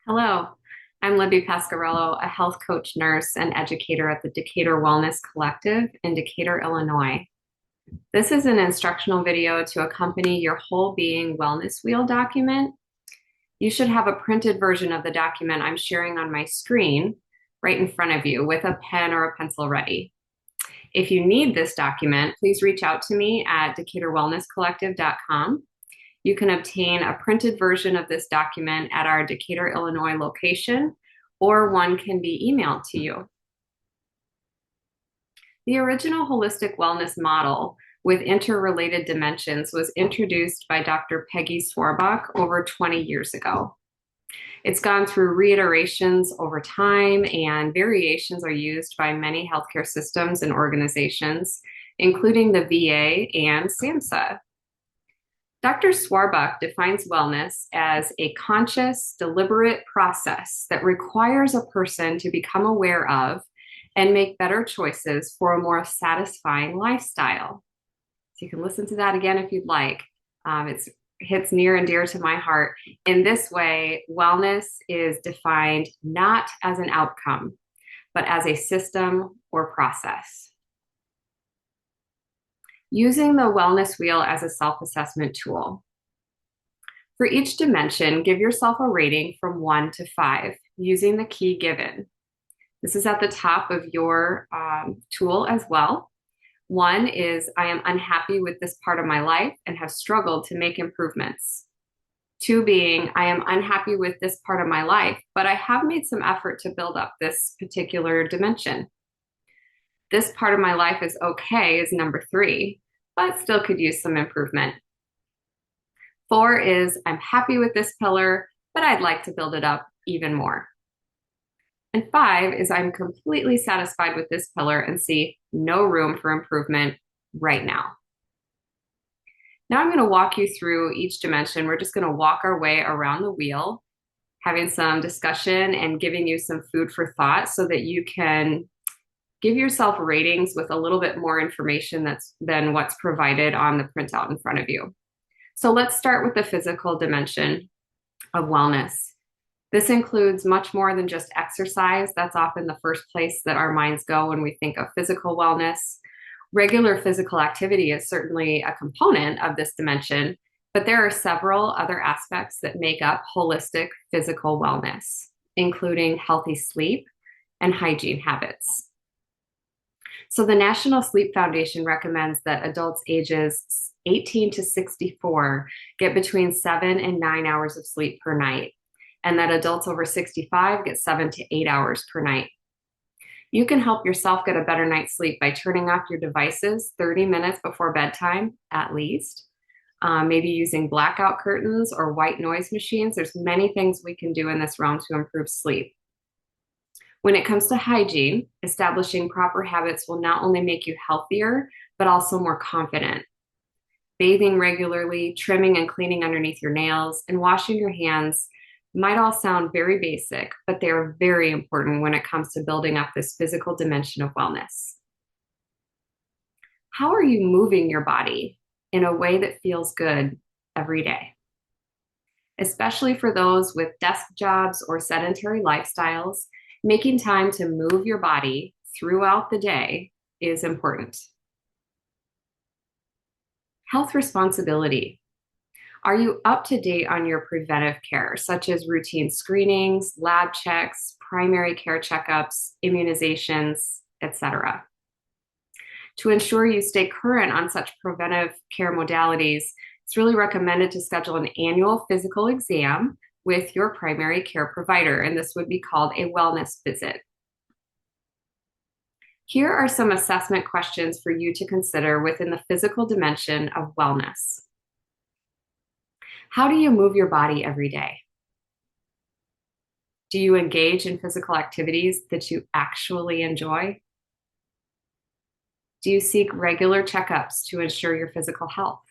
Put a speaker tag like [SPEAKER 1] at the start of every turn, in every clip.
[SPEAKER 1] Hello, I'm Libby Pascarello, a health coach, nurse, and educator at the Decatur Wellness Collective in Decatur, Illinois. This is an instructional video to accompany your Whole Being Wellness Wheel document. You should have a printed version of the document I'm sharing on my screen right in front of you with a pen or a pencil ready. If you need this document, please reach out to me at DecaturWellnessCollective.com. You can obtain a printed version of this document at our Decatur, Illinois location, or one can be emailed to you. The original holistic wellness model with interrelated dimensions was introduced by Dr. Peggy Swarbuck over 20 years ago. It's gone through reiterations over time, and variations are used by many healthcare systems and organizations, including the VA and SAMHSA. Dr. Swarbuck defines wellness as a conscious, deliberate process that requires a person to become aware of and make better choices for a more satisfying lifestyle. So you can listen to that again if you'd like. It hits near and dear to my heart. In this way, wellness is defined not as an outcome, but as a system or process. Using the wellness wheel as a self-assessment tool. For each dimension, give yourself a rating from 1 to 5 using the key given. This is at the top of your tool as well. 1 is, I am unhappy with this part of my life and have struggled to make improvements. 2 being, I am unhappy with this part of my life, but I have made some effort to build up this particular dimension. This part of my life is okay is number 3, but still could use some improvement. 4 is, I'm happy with this pillar, but I'd like to build it up even more. And 5 is, I'm completely satisfied with this pillar and see no room for improvement right now. Now I'm going to walk you through each dimension. We're just going to walk our way around the wheel, having some discussion and giving you some food for thought so that you can give yourself ratings with a little bit more information than what's provided on the printout in front of you. So let's start with the physical dimension of wellness. This includes much more than just exercise. That's often the first place that our minds go when we think of physical wellness. Regular physical activity is certainly a component of this dimension, but there are several other aspects that make up holistic physical wellness, including healthy sleep and hygiene habits. So the National Sleep Foundation recommends that adults ages 18 to 64 get between 7 and 9 hours of sleep per night, and that adults over 65 get 7 to 8 hours per night. You can help yourself get a better night's sleep by turning off your devices 30 minutes before bedtime, at least. Maybe using blackout curtains or white noise machines. There's many things we can do in this realm to improve sleep. When it comes to hygiene, establishing proper habits will not only make you healthier, but also more confident. Bathing regularly, trimming and cleaning underneath your nails, and washing your hands might all sound very basic, but they are very important when it comes to building up this physical dimension of wellness. How are you moving your body in a way that feels good every day? Especially for those with desk jobs or sedentary lifestyles, making time to move your body throughout the day is important. Health responsibility. Are you up to date on your preventive care, such as routine screenings, lab checks, primary care checkups, immunizations, etc.? To ensure you stay current on such preventive care modalities, it's really recommended to schedule an annual physical exam with your primary care provider, and this would be called a wellness visit. Here are some assessment questions for you to consider within the physical dimension of wellness. How do you move your body every day? Do you engage in physical activities that you actually enjoy? Do you seek regular checkups to ensure your physical health?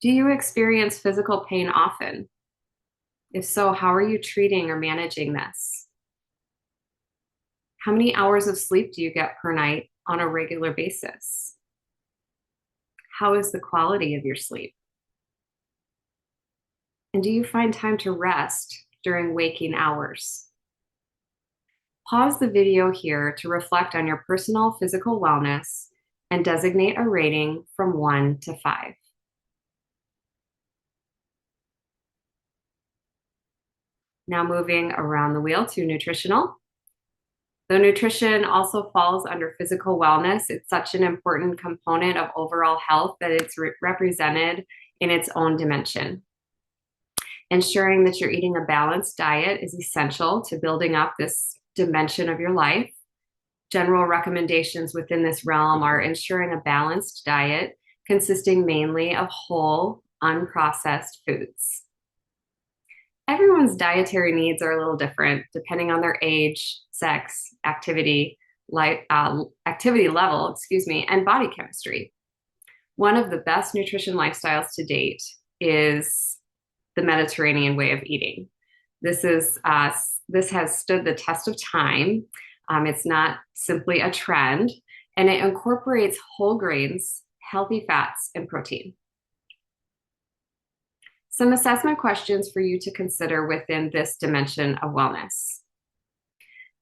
[SPEAKER 1] Do you experience physical pain often? If so, how are you treating or managing this? How many hours of sleep do you get per night on a regular basis? How is the quality of your sleep? And do you find time to rest during waking hours. Pause the video here to reflect on your personal physical wellness and designate a rating from 1 to 5. Now moving around the wheel to nutritional. Though nutrition also falls under physical wellness, it's such an important component of overall health that it's represented in its own dimension. Ensuring that you're eating a balanced diet is essential to building up this dimension of your life. General recommendations within this realm are ensuring a balanced diet consisting mainly of whole, unprocessed foods. Everyone's dietary needs are a little different depending on their age, sex, activity level, and body chemistry. One of the best nutrition lifestyles to date is the Mediterranean way of eating. This has stood the test of time. It's not simply a trend, and it incorporates whole grains, healthy fats, and protein. Some assessment questions for you to consider within this dimension of wellness.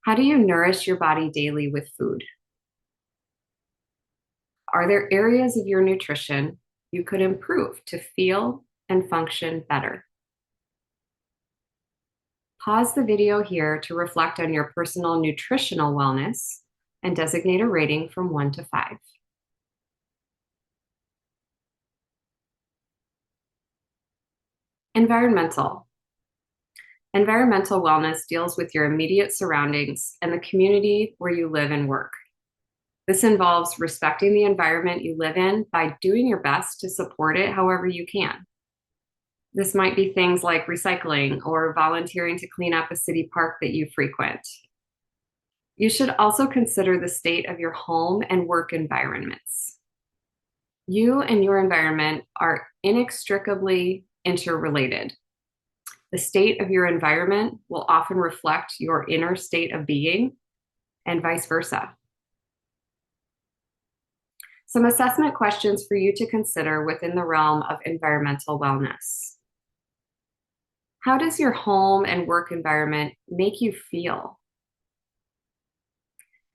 [SPEAKER 1] How do you nourish your body daily with food? Are there areas of your nutrition you could improve to feel and function better? Pause the video here to reflect on your personal nutritional wellness and designate a rating from 1 to 5. Environmental. Environmental wellness deals with your immediate surroundings and the community where you live and work. This involves respecting the environment you live in by doing your best to support it however you can. This might be things like recycling or volunteering to clean up a city park that you frequent. You should also consider the state of your home and work environments. You and your environment are inextricably interrelated. The state of your environment will often reflect your inner state of being, and vice versa. Some assessment questions for you to consider within the realm of environmental wellness. How does your home and work environment make you feel?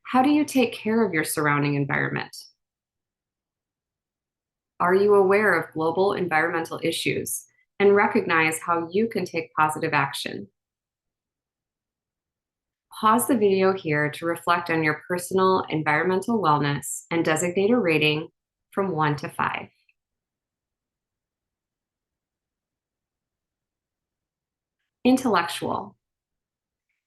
[SPEAKER 1] How do you take care of your surrounding environment? Are you aware of global environmental issues and recognize how you can take positive action? Pause the video here to reflect on your personal environmental wellness and designate a rating from 1 to 5. Intellectual.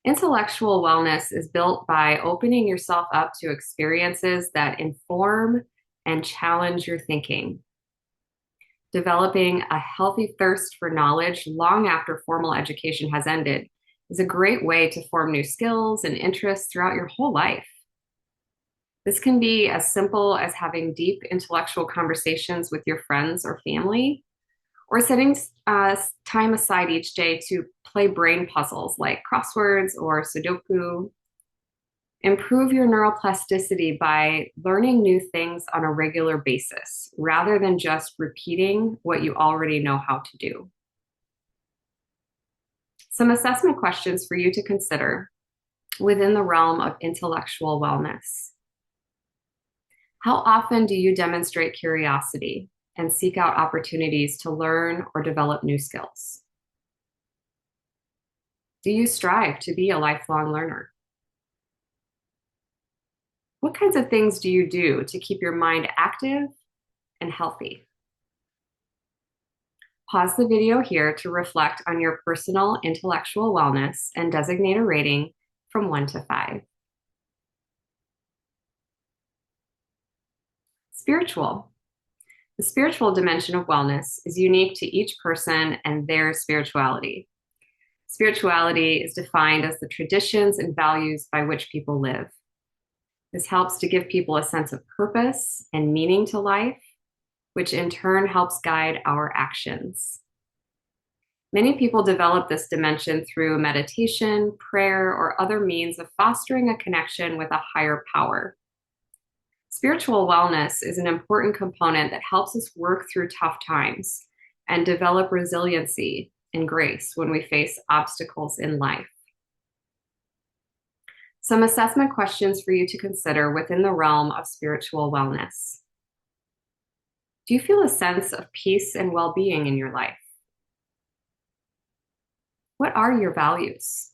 [SPEAKER 1] Intellectual wellness is built by opening yourself up to experiences that inform and challenge your thinking. Developing a healthy thirst for knowledge long after formal education has ended is a great way to form new skills and interests throughout your whole life. This can be as simple as having deep intellectual conversations with your friends or family, or setting time aside each day to play brain puzzles like crosswords or Sudoku. Improve your neuroplasticity by learning new things on a regular basis, rather than just repeating what you already know how to do. Some assessment questions for you to consider within the realm of intellectual wellness. How often do you demonstrate curiosity and seek out opportunities to learn or develop new skills? Do you strive to be a lifelong learner? What kinds of things do you do to keep your mind active and healthy? Pause the video here to reflect on your personal intellectual wellness and designate a rating from 1 to 5. Spiritual. The spiritual dimension of wellness is unique to each person and their spirituality. Spirituality is defined as the traditions and values by which people live. This helps to give people a sense of purpose and meaning to life, which in turn helps guide our actions. Many people develop this dimension through meditation, prayer, or other means of fostering a connection with a higher power. Spiritual wellness is an important component that helps us work through tough times and develop resiliency and grace when we face obstacles in life. Some assessment questions for you to consider within the realm of spiritual wellness. Do you feel a sense of peace and well-being in your life? What are your values?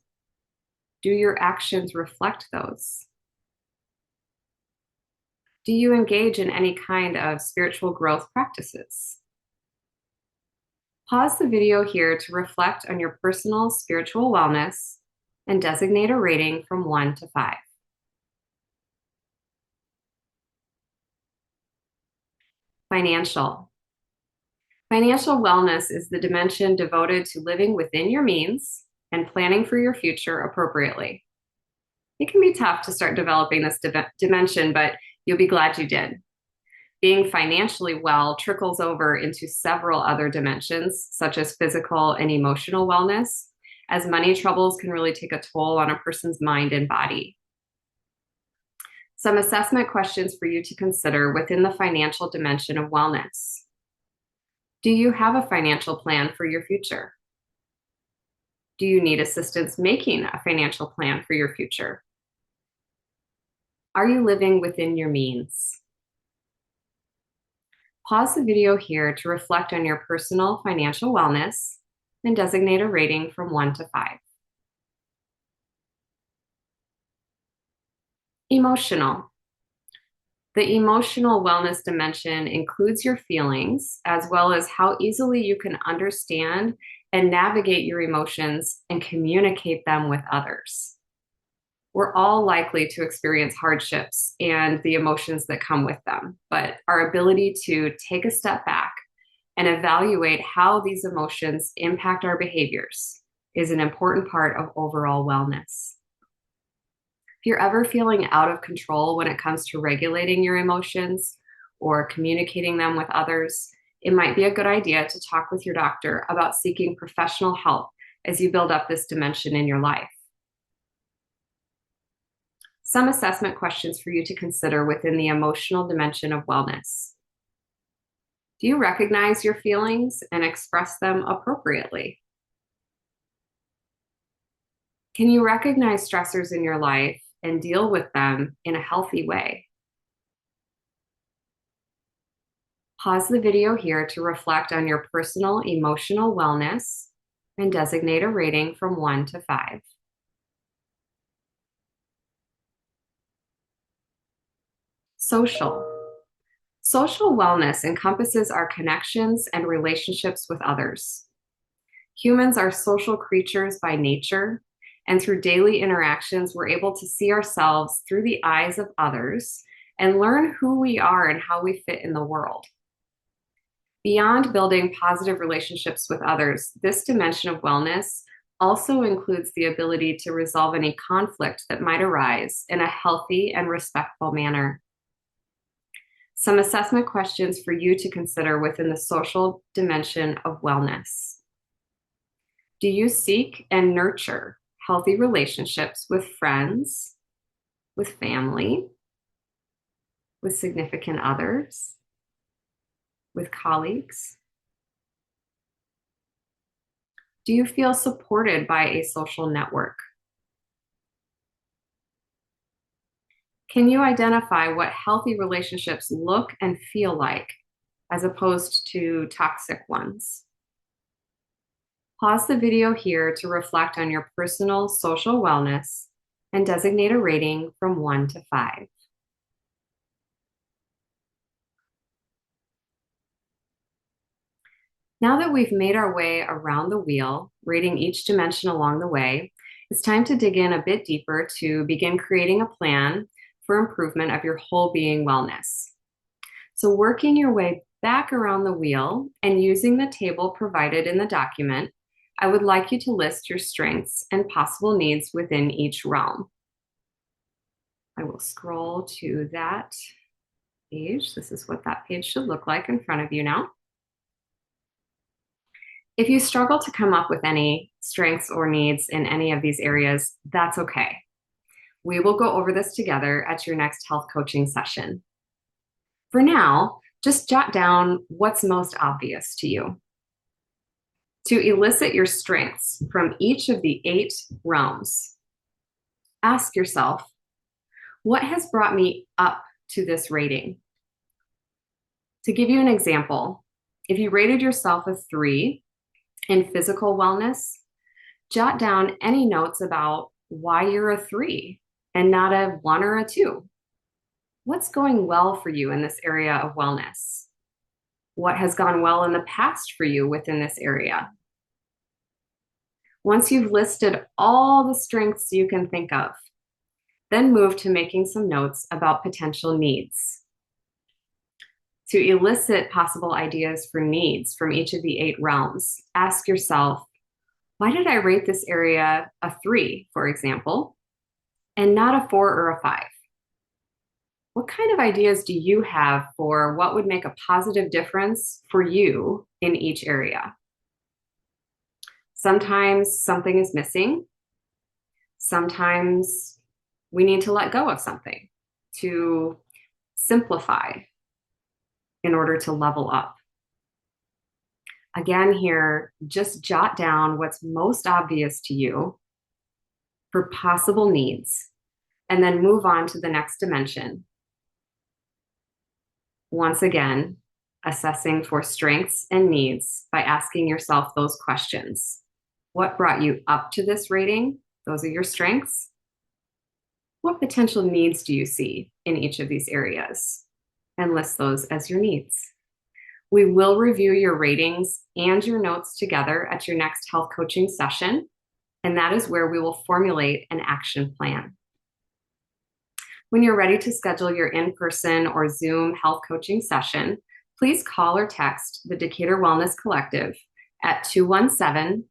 [SPEAKER 1] Do your actions reflect those? Do you engage in any kind of spiritual growth practices? Pause the video here to reflect on your personal spiritual wellness and designate a rating from 1 to 5. Financial. Financial wellness is the dimension devoted to living within your means and planning for your future appropriately. It can be tough to start developing this dimension, but you'll be glad you did. Being financially well trickles over into several other dimensions, such as physical and emotional wellness, as money troubles can really take a toll on a person's mind and body. Some assessment questions for you to consider within the financial dimension of wellness. Do you have a financial plan for your future? Do you need assistance making a financial plan for your future? Are you living within your means? Pause the video here to reflect on your personal financial wellness and designate a rating from 1 to 5. Emotional. The emotional wellness dimension includes your feelings, as well as how easily you can understand and navigate your emotions and communicate them with others. We're all likely to experience hardships and the emotions that come with them, but our ability to take a step back and evaluate how these emotions impact our behaviors is an important part of overall wellness. If you're ever feeling out of control when it comes to regulating your emotions or communicating them with others, it might be a good idea to talk with your doctor about seeking professional help as you build up this dimension in your life. Some assessment questions for you to consider within the emotional dimension of wellness. Do you recognize your feelings and express them appropriately? Can you recognize stressors in your life and deal with them in a healthy way? Pause the video here to reflect on your personal emotional wellness and designate a rating from 1 to 5. Social. Social wellness encompasses our connections and relationships with others. Humans are social creatures by nature, and through daily interactions, we're able to see ourselves through the eyes of others and learn who we are and how we fit in the world. Beyond building positive relationships with others, this dimension of wellness also includes the ability to resolve any conflict that might arise in a healthy and respectful manner. Some assessment questions for you to consider within the social dimension of wellness. Do you seek and nurture healthy relationships with friends, with family, with significant others, with colleagues? Do you feel supported by a social network? Can you identify what healthy relationships look and feel like as opposed to toxic ones? Pause the video here to reflect on your personal social wellness and designate a rating from 1 to 5. Now that we've made our way around the wheel, rating each dimension along the way, it's time to dig in a bit deeper to begin creating a plan for improvement of your whole being wellness. So working your way back around the wheel and using the table provided in the document, I would like you to list your strengths and possible needs within each realm. I will scroll to that page. This is what that page should look like in front of you now. If you struggle to come up with any strengths or needs in any of these areas, that's okay. We will go over this together at your next health coaching session. For now, just jot down what's most obvious to you. To elicit your strengths from each of the 8 realms, ask yourself, what has brought me up to this rating? To give you an example, if you rated yourself a 3 in physical wellness, jot down any notes about why you're a 3 and not a 1 or a 2. What's going well for you in this area of wellness? What has gone well in the past for you within this area? Once you've listed all the strengths you can think of, then move to making some notes about potential needs. To elicit possible ideas for needs from each of the 8 realms, ask yourself, why did I rate this area a 3, for example, and not a 4 or a 5? What kind of ideas do you have for what would make a positive difference for you in each area? Sometimes something is missing. Sometimes we need to let go of something to simplify in order to level up. Again, here, just jot down what's most obvious to you for possible needs, and then move on to the next dimension. Once again, assessing for strengths and needs by asking yourself those questions. What brought you up to this rating? Those are your strengths. What potential needs do you see in each of these areas? And list those as your needs. We will review your ratings and your notes together at your next health coaching session, and that is where we will formulate an action plan. When you're ready to schedule your in-person or Zoom health coaching session, please call or text the Decatur Wellness Collective at 217-330-6963.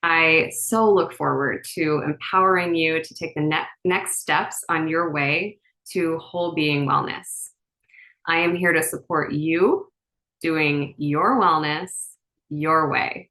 [SPEAKER 1] I so look forward to empowering you to take the next steps on your way to whole being wellness. I am here to support you doing your wellness your way.